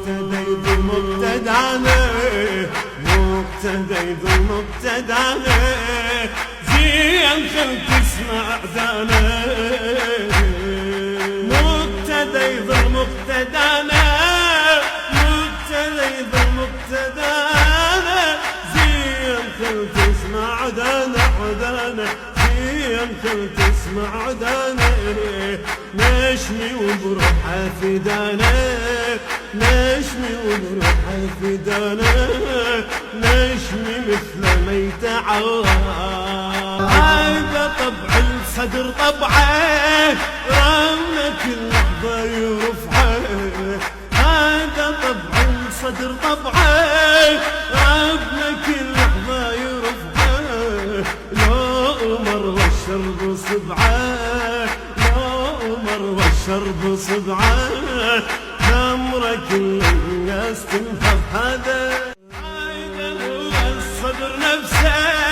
مقتدى يظل مقتدانا، مقتدى يظل مقتدانا، زين خل تسمع دانا. مقتدى يظل مقتدانا، مقتدى يظل مقتدانا، زين خل تسمع دانا عدانا، زين خل تسمع دانا. نشمي وبروحه فدانا، نشمي وبروحه فدانا، نشمي مثل ما يتعوى. هذا طبع الصدر طبعه، رمنا كل لحظة يرفعه. هذا طبع الصدر طبعه، رمنا كل لحظة يرفعه. لو مر والشرب صبعه، والشرب صبعه، نمرة كل الناس تنهض. هذا الصدر نفسه